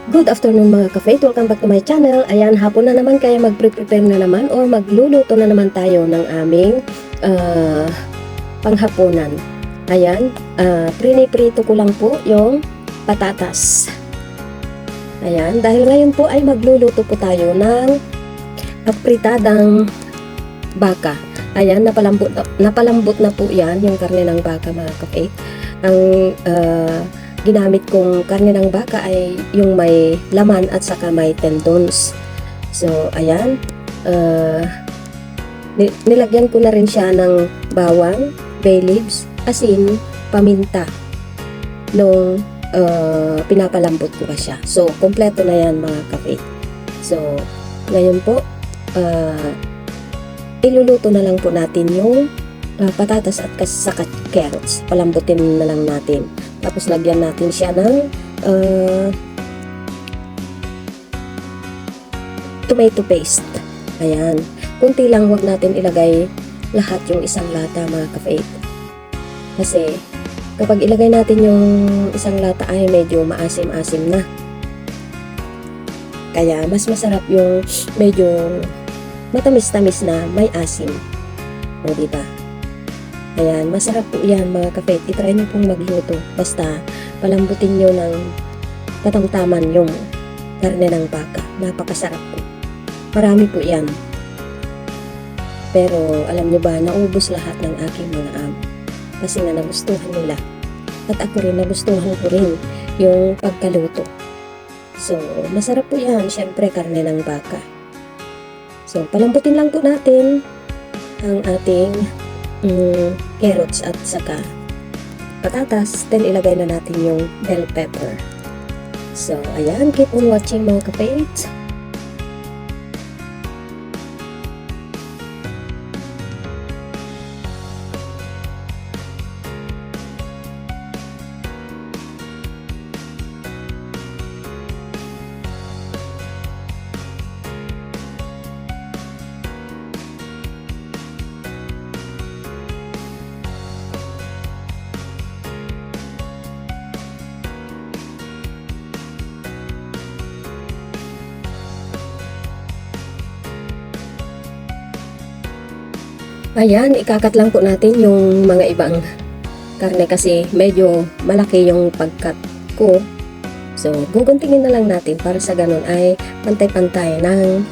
Good afternoon mga ka-faith, welcome back to my channel. Ayan, hapon na naman kaya mag-prepare na naman or magluluto na naman tayo ng aming panghapunan. Ayan, priniprito ko lang po yung patatas. Ayan, dahil ngayon po ay magluluto po tayo ng pritadang baka. Ayan, napalambot na po yan, yung karne ng baka mga ka-faith. Ang ginamit kong karne ng baka ay yung may laman at saka may tendons. So, ayan. Nilagyan ko na rin siya ng bawang, bay leaves, asin, paminta nung pinapalambot ko pa siya. So, kompleto na yan mga ka-faith. So, ngayon po, iluluto na lang po natin yung patatas at saka carrots. Palambutin na lang natin. Tapos lagyan natin siya ng tomato paste. Ayan. Kunti lang, wag natin ilagay lahat yung isang lata mga ka-faith. Kasi kapag ilagay natin yung isang lata ay medyo maasim-asim na. Kaya mas masarap yung medyo matamis-tamis na may asim. O diba? Ayan, masarap po yan mga ka-faith. I-try nyo pong magluto. Basta palambutin nyo ng katamtaman yung karne ng baka. Napakasarap po. Marami po yan. Pero alam nyo ba, naubos lahat ng aking mga amo. Kasi nga nagustuhan nila. At ako rin, nagustuhan ko rin yung pagkaluto. So, masarap po yan. Siyempre, karne ng baka. So, palambutin lang po natin ang ating carrots at saka patatas. Then ilagay na natin yung bell pepper. So ayan, keep on watching mga ka-faith. Ayan, ikakat lang po natin yung mga ibang karne kasi medyo malaki yung pagkat ko. So, guguntingin na lang natin para sa ganun ay pantay-pantay ng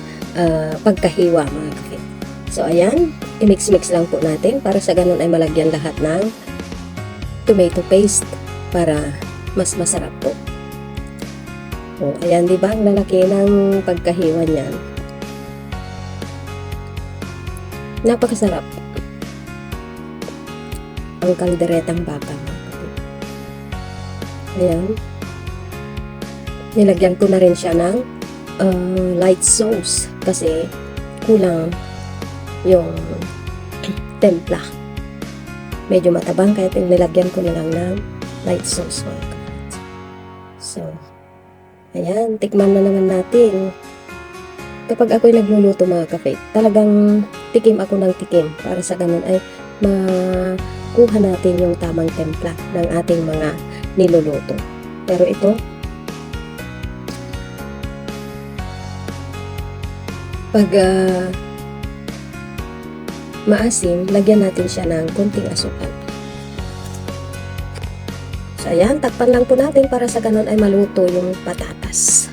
pagkahiwa mga kafe. So, ayan, i-mix-mix lang po natin para sa ganun ay malagyan lahat ng tomato paste para mas masarap po. O, ayan, diba? Ang lalaki ng pagkahiwa niyan. Napakasarap ang kalderetang baka. Ayan. Nilagyan ko na rin siya ng light sauce kasi kulang yung templa. Medyo matabang kaya nilagyan ko na lang ng light sauce. So, ayan. Tikman na naman natin. Kapag ako'y nagluluto mga kafe, talagang tikim ako ng tikim para sa ganun ay makuha natin yung tamang templa ng ating mga niluluto. Pero ito, pag maasim, lagyan natin siya ng kunting asukal. So ayan, takpan lang po natin para sa ganun ay maluto yung patatas.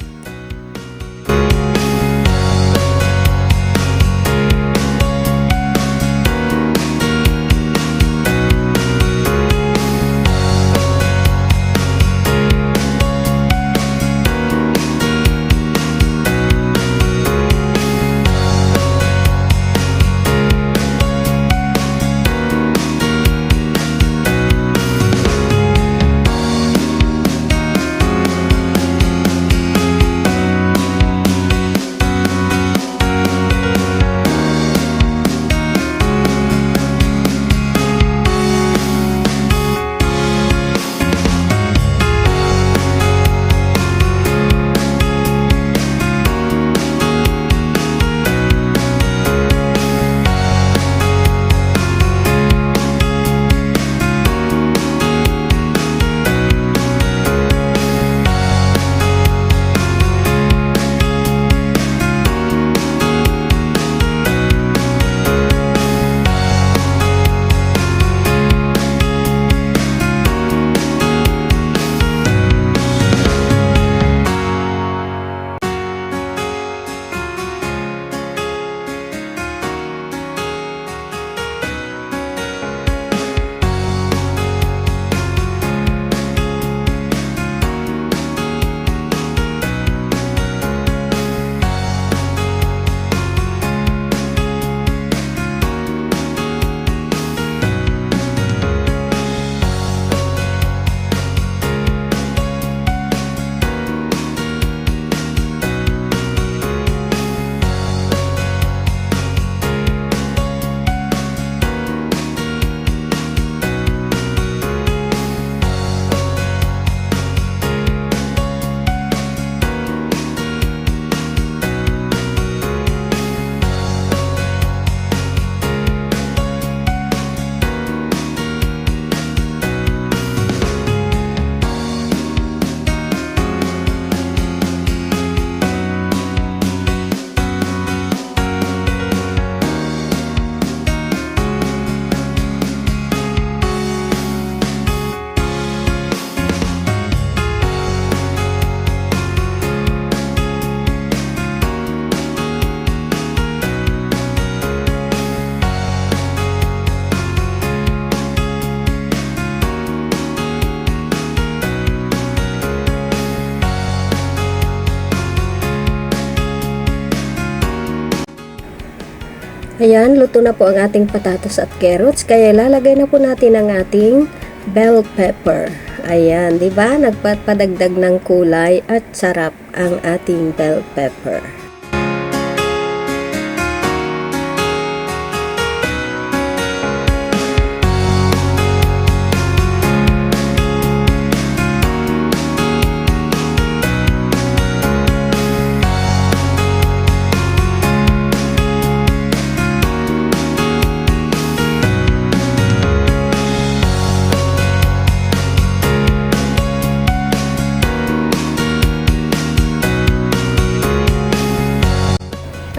Ayan, luto na po ang ating patatas at carrots. Kaya lalagay na po natin ang ating bell pepper. Ayan, di ba? Nagpapadagdag ng kulay at sarap ang ating bell pepper.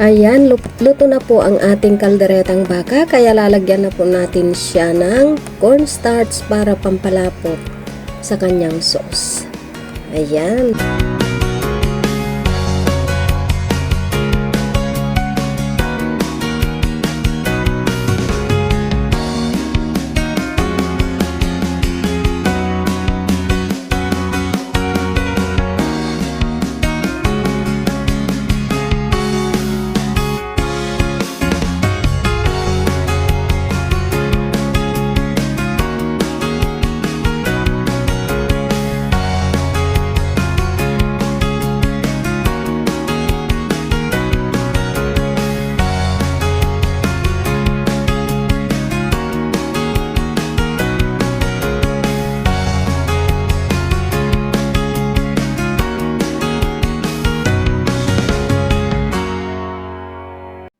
Ayan, luto na po ang ating kalderetang baka, kaya lalagyan na po natin siya ng cornstarch para pampalapot sa kanyang sauce. Ayan.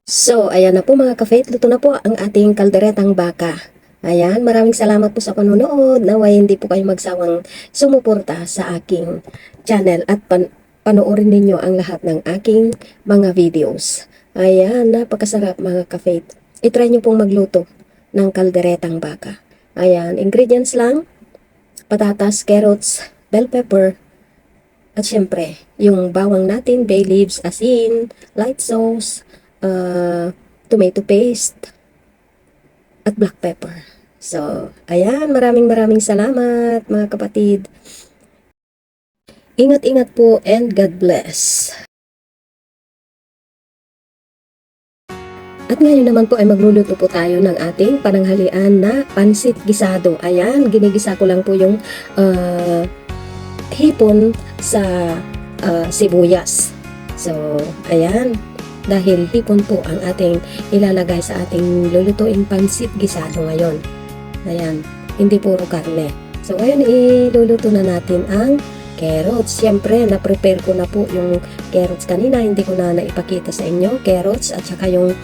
So, ayan na po mga ka-faith, luto na po ang ating kalderetang baka. Ayan, maraming salamat po sa panonood. Naway hindi po kayo magsawang sumuporta sa aking channel at panoorin ninyo ang lahat ng aking mga videos. Ayan, napakasarap mga ka-faith. I-try nyo pong magluto ng kalderetang baka. Ayan, ingredients lang, patatas, carrots, bell pepper, at syempre, yung bawang natin, bay leaves, asin, light sauce, tomato paste, at black pepper. So, ayan, maraming salamat mga kapatid. Ingat-ingat po and God bless. At ngayon naman po ay magluluto po tayo ng ating pananghalian na pansit gisado. Ayan, ginigisa ko lang po yung hipon sa sibuyas. So, ayan. Dahil hipon po ang ating ilalagay sa ating lulutuing pansit gisado ngayon. Ayan, hindi puro karne. So, ngayon iluluto na natin ang carrots. Siyempre, na-prepare ko na po yung carrots kanina. Hindi ko na naipakita sa inyo. Carrots at saka yung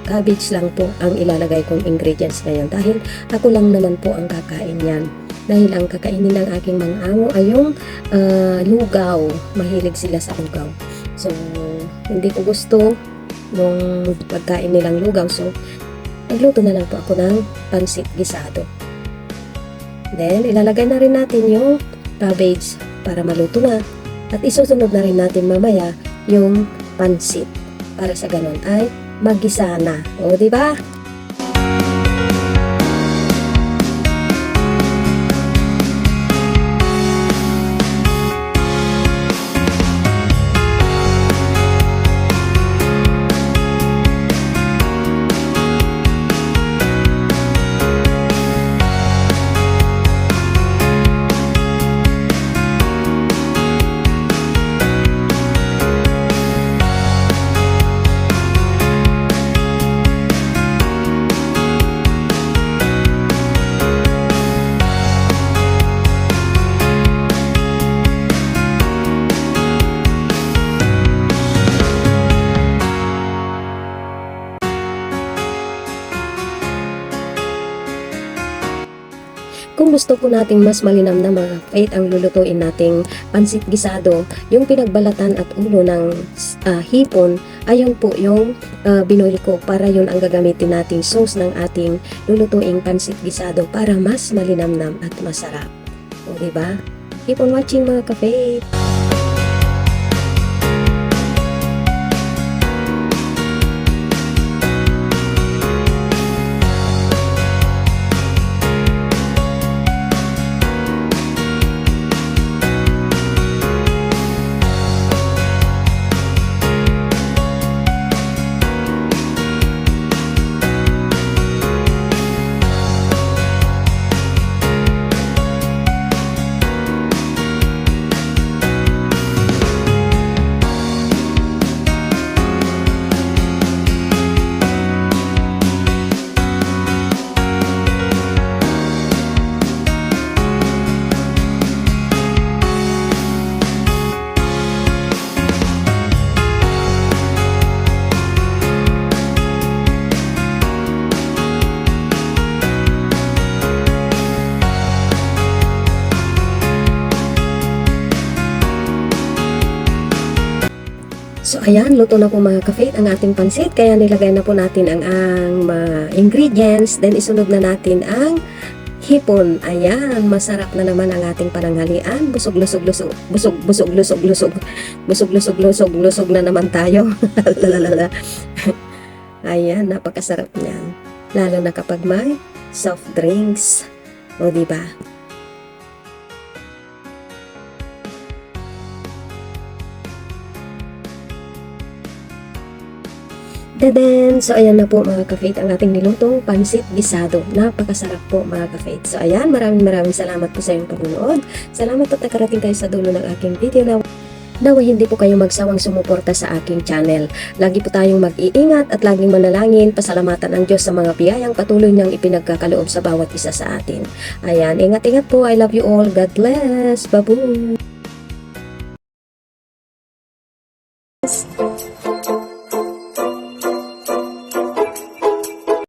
cabbage lang po ang ilalagay kong ingredients ngayon. Dahil ako lang naman po ang kakain yan. Dahil ang kakainin ng aking mga amo ay yung lugaw. Mahilig sila sa lugaw. So, hindi ko gusto yung pagkain nilang lugaw. So, nagluto na lang po ako ng pansit gisado. Then, ilalagay na rin natin yung cabbage para maluto na. At isusunod na rin natin mamaya yung pansit. Para sa ganun ay magisa na. O, di ba? Kung gusto po nating mas malinam na mga faith ang lulutuin nating pansit gisado, yung pinagbalatan at ulo ng hipon, ayun po yung binuli ko para yun ang gagamitin nating sauce ng ating lulutuing pansit gisado para mas malinamnam at masarap. O diba? Keep on watching mga ka-faith! ayan, luto na po mga ka-faith ang ating pansit. Kaya nilagay na po natin ang mga ingredients. Then isunod na natin ang hipon. Ayan, masarap na naman ang ating pananghalian. Busog-lusog-lusog. Busog-busog-lusog-lusog. Busog-lusog-lusog-lusog na naman tayo. Ayan, napakasarap niyan. Lalo na kapag may soft drinks. O, diba? Dadan! So, ayan na po mga ka-faith ang ating nilutong pansit gisado. Napakasarap po mga ka-faith. So, ayan, maraming salamat po sa iyong pagnunood. Salamat at nakarating kayo sa dulo ng aking video na nawa hindi po kayo magsawang sumuporta sa aking channel. Lagi po tayong mag-iingat at laging manalangin, pasalamatan ang Diyos sa mga biyayang patuloy niyang ipinagkakaloob sa bawat isa sa atin. Ayan, ingat-ingat po. I love you all. God bless. Babu!